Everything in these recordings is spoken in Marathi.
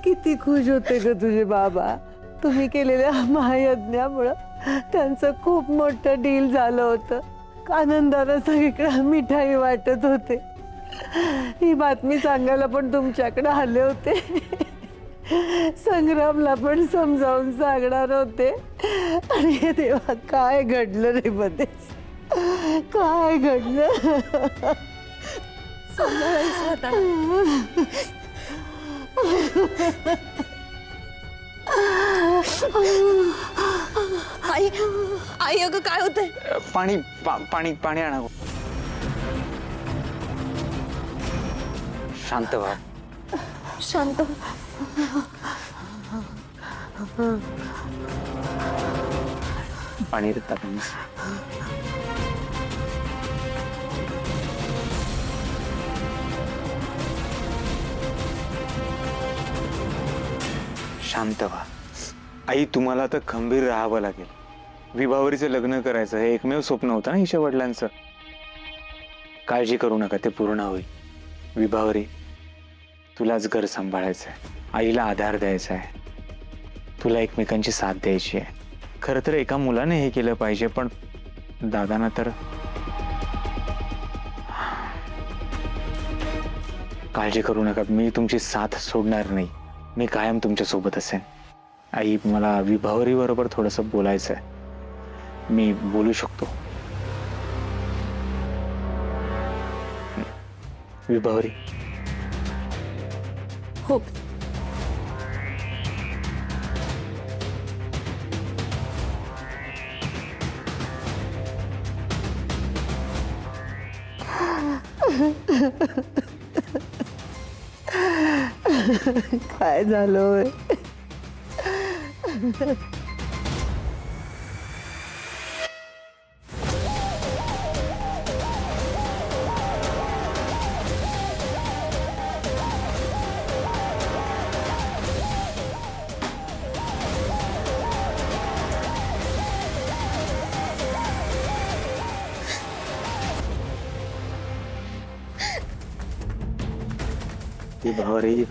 किती खुश होते ग तुझे बाबा. तुम्ही केलेल्या महायज्ञामुळं त्यांचं खूप मोठं डील झालं होतं. आनंदानं सगळीकडे मिठाई वाटत होते. ही बातमी सांगायला पण तुमच्याकडे आले होते. संग्रामला पण समजावून सांगणार होते. आणि तेव्हा काय घडलं रे मध्येच, काय घडलं. आई आई अगं काय होतंय? पाणी पाणी पाणी आणा. शांत व्हा. शांत. पाणी देता तुम्ही. शांत व्हा. आई, तुम्हाला आता खंबीर राहावं लागेल. विभावरीचं लग्न करायचं हे एकमेव स्वप्न होतं ना हिच्या वडिलांचं. काळजी करू नका, ते पूर्ण होईल. विभावरी, तुलाच घर सांभाळायचं आहे, आईला आधार द्यायचा आहे, तुला एकमेकांची साथ द्यायची आहे. खरं तर एका मुलाने हे केलं पाहिजे, पण दादांना तर. काळजी करू नका, मी तुमची साथ सोडणार नाही. मी कायम तुमच्या सोबत असेन. आई, मला विभावरी बरोबर थोडंसं बोलायचं आहे. मी बोलू शकतो? विभावरी. हो. काय झालं होय? विभावरी.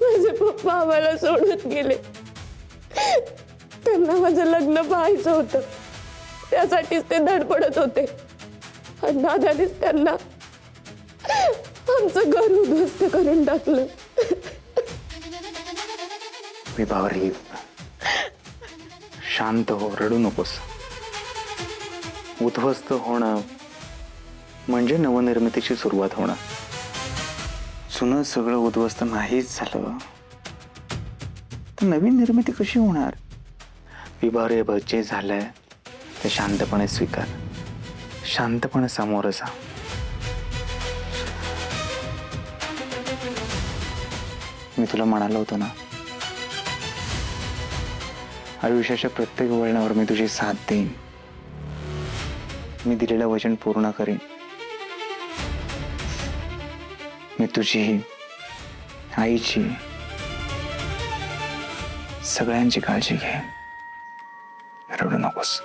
माझे पप्पा आम्हाला सोडून गेले. त्यांना माझं लग्न पाहायचं होतं, त्यासाठीच ते धडपडत होते. आणि दादानेच त्यांना आमचं घर उद्ध्वस्त करून टाकलं. विभावरी, शांत हो, रडू नकोस. उद्ध्वस्त होणं म्हणजे नवनिर्मितीची सुरुवात होणं. जुनं सगळं उद्ध्वस्त नाहीच झालं तर नवीन निर्मिती कशी होणार? विभावरी, जे झालंय ते शांतपणे स्वीकार, शांतपणे सामोरं जा. मी तुला म्हणालो होतो ना, आयुष्याच्या प्रत्येक वळणावर मी तुझी साथ देईन. मी दिलेलं वचन पूर्ण करीन. मी तुझी, आईची, सगळ्यांची काळजी घे. रडू नकोस.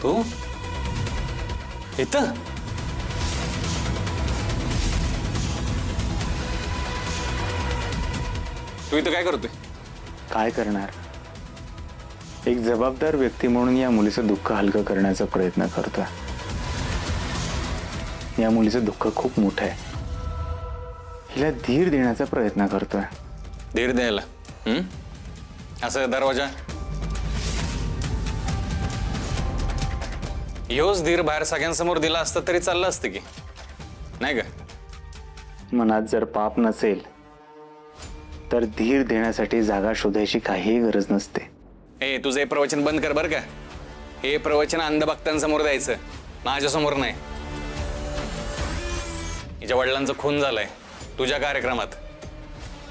तू इथं? तू इथं काय करतोय? काय करणार? एक जबाबदार व्यक्ती म्हणून या मुलीचं दुःख हलकं करण्याचा प्रयत्न करतोय. या मुलीचं दुःख खूप मोठं आहे. हिला धीर देण्याचा प्रयत्न करतोय. धीर द्यायला असं दरवाजा ह्योच धीर बाहेर सगळ्यांसमोर दिला असतं तरी चाललं असतं की, नाही का? मनात जर पाप नसेल तर धीर देण्यासाठी जागा शोधायची काहीही गरज नसते. ए तुझं हे प्रवचन बंद कर बरं का. हे प्रवचन अंधभक्तांसमोर द्यायचं, माझ्यासमोर नाही. हिच्या वडिलांचा खून झालाय तुझ्या कार्यक्रमात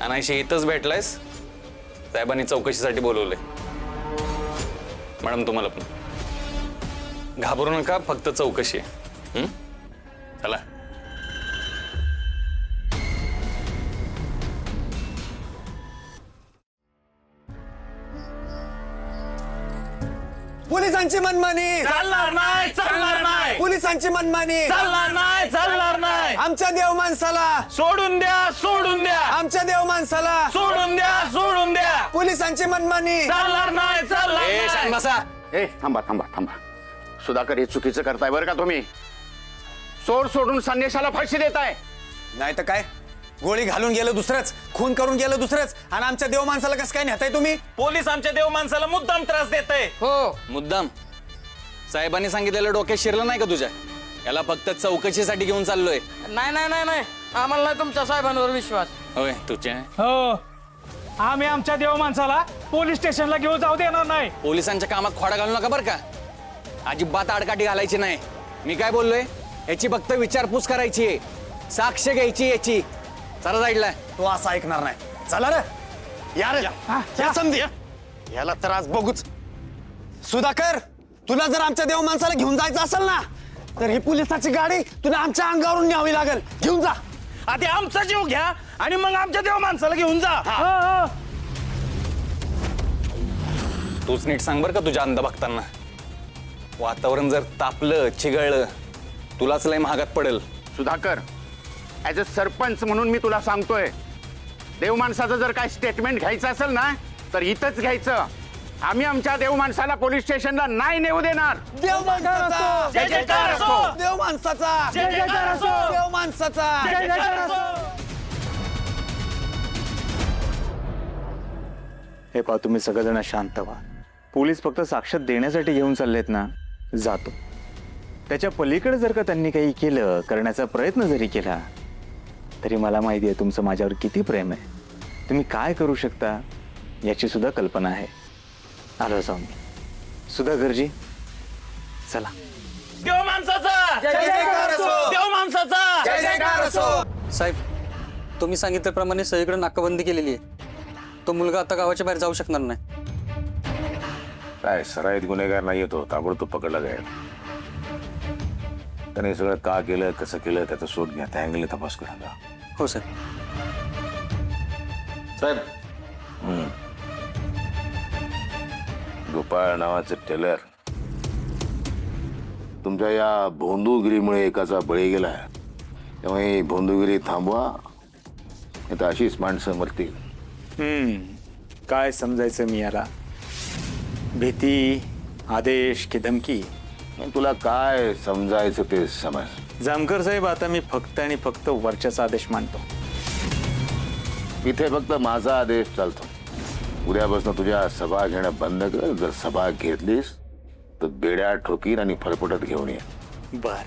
आणि अशी इथंच भेटलायस. साहेबांनी चौकशीसाठी बोलवलंय. मॅडम तुम्हाला पण घाबरू नका, फक्त चौकशी आहे. चला. पोलिसांची मनमानी चालणार नाही, चालणार नाही, पोलिसांची मनमानी चालणार नाही, चालणार नाही. आमच्या देव माणसाला सोडून द्या, सोडून द्या, आमच्या देव माणसाला सोडून द्या, सोडून द्या. पोलिसांची मनमानी चालणार नाही, चालणार ए नाही. शांत बसा. ए थांबा थांबा थांबा. सुधाकर हे चुकीचं करताय बरं का तुम्ही. सोडून संदेशाला फाशी देताय. नाही तर काय, गोळी घालून गेलं दुसरंच, खून करून गेलं दुसरंच, आणि आमच्या देव माणसाला कसं काय नेताय तुम्ही? पोलीस आमच्या देव माणसाला मुद्दाम त्रास देतय. हो मुद्दाम. साहेबांनी सांगितलेलं डोक्यात शिरलं नाही का तुझ्या? याला फक्त चौकशीसाठी घेऊन चाललोय. नाही नाही नाही नाही, आम्हाला नाही तुमच्या साहेबांवर विश्वास. होय तुझ्या हो, आम्ही आमच्या देव माणसाला पोलीस स्टेशनला घेऊन जाऊ देणार नाही. पोलिसांच्या कामात खोडा घालू नका बरं का. अजिबात आडकाठी घालायची नाही. मी काय बोललोय, याची फक्त विचारपूस करायची आहे, साक्ष घ्यायची याची. चला जायला. तो असं ऐकणार नाही. चला रे, या रे, या समधी. याला तर आज बघूच. सुधाकर, तुला जर आमच्या देव माणसाला घेऊन जायचं असेल ना, तर ही पोलिसाची गाडी तुला आमच्या अंगावरून न्यावी लागेल. घेऊन जा. आधी आमचा जीव घ्या आणि मग आमच्या देव माणसाला घेऊन जा. तूच नीट सांग बरं का तुझ्या अंधभक्तांना. वातावरण जर तापलं चिघळलं तुलाच लय महागात पडेल. सुधाकर, ऍज अ सरपंच म्हणून मी तुला सांगतोय, देव माणसाचं जर काय स्टेटमेंट घ्यायचं असेल ना तर इथंच घ्यायचं. आम्ही आमच्या देव माणसाला पोलीस स्टेशनला नाही नेऊ देणार. देव माणसाचा जय जयकार असो. देव माणसाचा जय जयकार असो. देव माणसाचा जय जयकार असो. हे पहा, तुम्ही सगळेजण शांत व्हा. पोलीस फक्त साक्ष देण्यासाठी घेऊन चाललेत ना, जातो. त्याच्या पलीकडे जर का त्यांनी काही केलं, करण्याचा प्रयत्न जरी केला, तरी मला माहिती आहे तुमचं माझ्यावर किती प्रेम आहे. तुम्ही काय करू शकता याची सुद्धा कल्पना आहे. आलो जाऊन. सुधाकरजी चला. देव माणसाचा जय जयकार असो. देव माणसाचा जय जयकार असो. साहेब, तुम्ही सांगितल्याप्रमाणे सगळीकडे नाकाबंदी केलेली आहे. तो मुलगा आता गावाच्या बाहेर जाऊ शकणार नाही. काय सराईत गुन्हेगार नाही येतो, ताबडतोब पकडला जाईल. त्याने सगळं का केलं, कसं केलं त्याचा शोध घ्या. त्या अँगलने तपास करा. हो साहेब. साहेब, गोपाळ नावाचं टेलर तुमच्या या भोंदूगिरीमुळे एकाचा बळी गेला. त्यामुळे भोंदूगिरी थांबवा, नाही तर अशीच माणसं मरतील. काय समजायचं मी याला? भीती, आदेश की धमकी? तुला काय समजायचं ते समज. जामकर साहेब, आता मी फक्त आणि फक्त वरच्याचा आदेश मानतो. इथे फक्त माझा आदेश चालतो. उद्यापासून तुझ्या सभा घेणं बंद कर. जर सभा घेतलीस तर बेड्या ठोकीन आणि फरफटत घेऊन ये. बर.